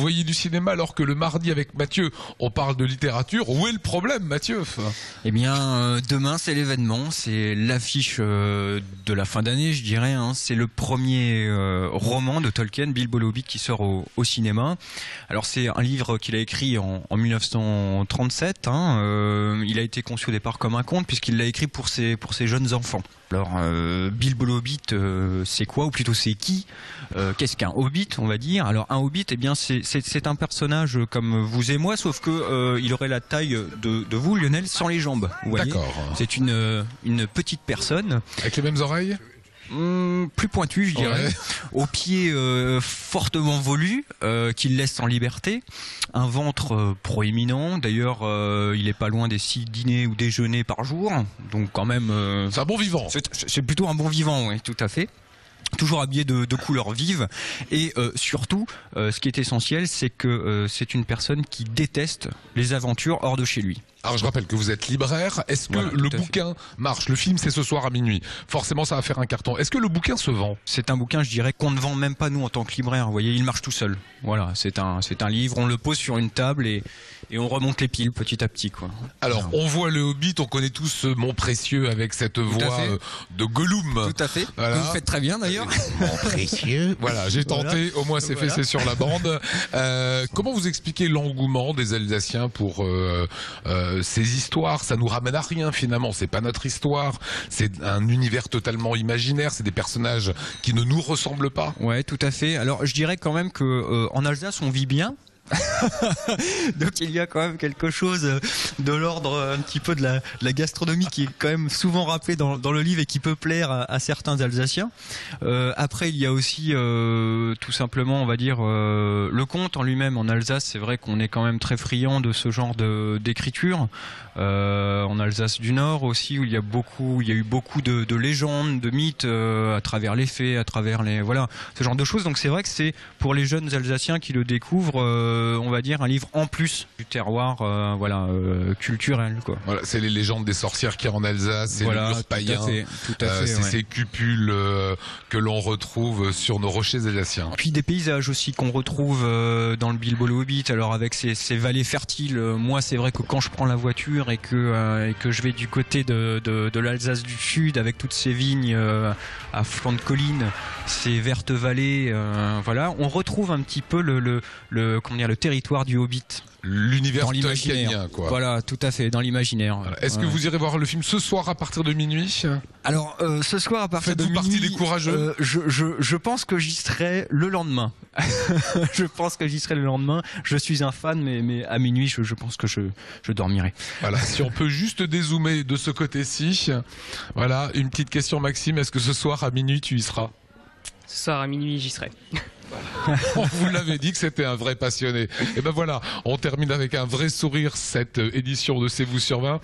voyez du cinéma alors que le mardi avec Mathieu, on parle de littérature. Où est le problème, Mathieu? Eh bien, demain, c'est l'événement. C'est l'affiche de la fin d'année, je dirais. Hein. C'est le premier roman de Tolkien, Bilbo le Hobbit, qui sort au cinéma. Alors, c'est un livre qu'il a écrit en 1937. Hein. Il a été conçu au départ comme un conte, puisqu'il l'a écrit pour ses jeunes enfants. Alors, Bilbo le Hobbit, c'est quoi, ou plutôt c'est qui? Qu'est-ce qu'un Hobbit, on va dire? Alors, un Hobbit, eh bien, c'est un personnage comme vous et moi, sauf que il aurait la taille de vous, Lionel, sans les jambes. D'accord. C'est une petite personne. Avec les mêmes oreilles? Plus pointu, je dirais, ouais. Aux pieds fortement velus, qu'il laisse en liberté, un ventre proéminent. D'ailleurs, il est pas loin des 6 dîners ou déjeuners par jour, donc quand même. C'est un bon vivant. C'est plutôt un bon vivant, oui, tout à fait. Toujours habillé de couleurs vives et surtout, ce qui est essentiel, c'est que c'est une personne qui déteste les aventures hors de chez lui. Alors je rappelle que vous êtes libraire. Est-ce que le bouquin marche? Le film c'est ce soir à minuit. Forcément ça va faire un carton. Est-ce que le bouquin se vend? C'est un bouquin, je dirais, qu'on ne vend même pas nous en tant que libraire. Vous voyez, il marche tout seul. Voilà, c'est un livre, on le pose sur une table et on remonte les piles petit à petit, quoi. Alors on voit le Hobbit, on connaît tous ce Mont Précieux avec cette voix de Gollum. Tout à fait. Voilà. Vous faites très bien d'ailleurs. Mont Précieux. Voilà, j'ai tenté. Voilà. Au moins c'est fait, c'est sur la bande. Comment vous expliquez l'engouement des Alsaciens pour ces histoires? Ça nous ramène à rien finalement, c'est pas notre histoire, c'est un univers totalement imaginaire, c'est des personnages qui ne nous ressemblent pas. Ouais, tout à fait. Alors je dirais quand même que en Alsace on vit bien. Donc il y a quand même quelque chose de l'ordre un petit peu de la gastronomie qui est quand même souvent rappelé dans le livre et qui peut plaire à certains Alsaciens. Après il y a aussi tout simplement, on va dire, le conte en lui-même. En Alsace, c'est vrai qu'on est quand même très friand de ce genre d'écriture. En Alsace du Nord aussi, où il y a eu beaucoup de légendes, de mythes à travers les fées, à travers ce genre de choses. Donc c'est vrai que c'est pour les jeunes Alsaciens qui le découvrent, on va dire, un livre en plus du terroir culturel, quoi. Voilà, c'est les légendes des sorcières qui en Alsace, c'est le mur païen, c'est ces cupules que l'on retrouve sur nos rochers alsaciens. Puis des paysages aussi qu'on retrouve dans le Bilbo le Hobbit, alors avec ces vallées fertiles. Moi c'est vrai que quand je prends la voiture et que je vais du côté de l'Alsace du Sud avec toutes ces vignes à flanc de collines, ces vertes vallées, voilà, on retrouve un petit peu le territoire du Hobbit. L'univers tolkienien, quoi. Voilà, tout à fait, dans l'imaginaire. Voilà. Est-ce que vous irez voir le film ce soir à partir de minuit? Alors, ce soir à partir de minuit... Faites-vous partie des courageux? Je pense que j'y serai le lendemain. Je pense que j'y serai le lendemain. Je suis un fan, mais à minuit, je pense que je dormirai. Voilà, si on peut juste dézoomer de ce côté-ci. Voilà, une petite question, Maxime. Est-ce que ce soir à minuit, tu y seras? Ce soir à minuit, j'y serai. On vous l'avait dit que c'était un vrai passionné. Et ben voilà, on termine avec un vrai sourire cette édition de C'est vous sur 20.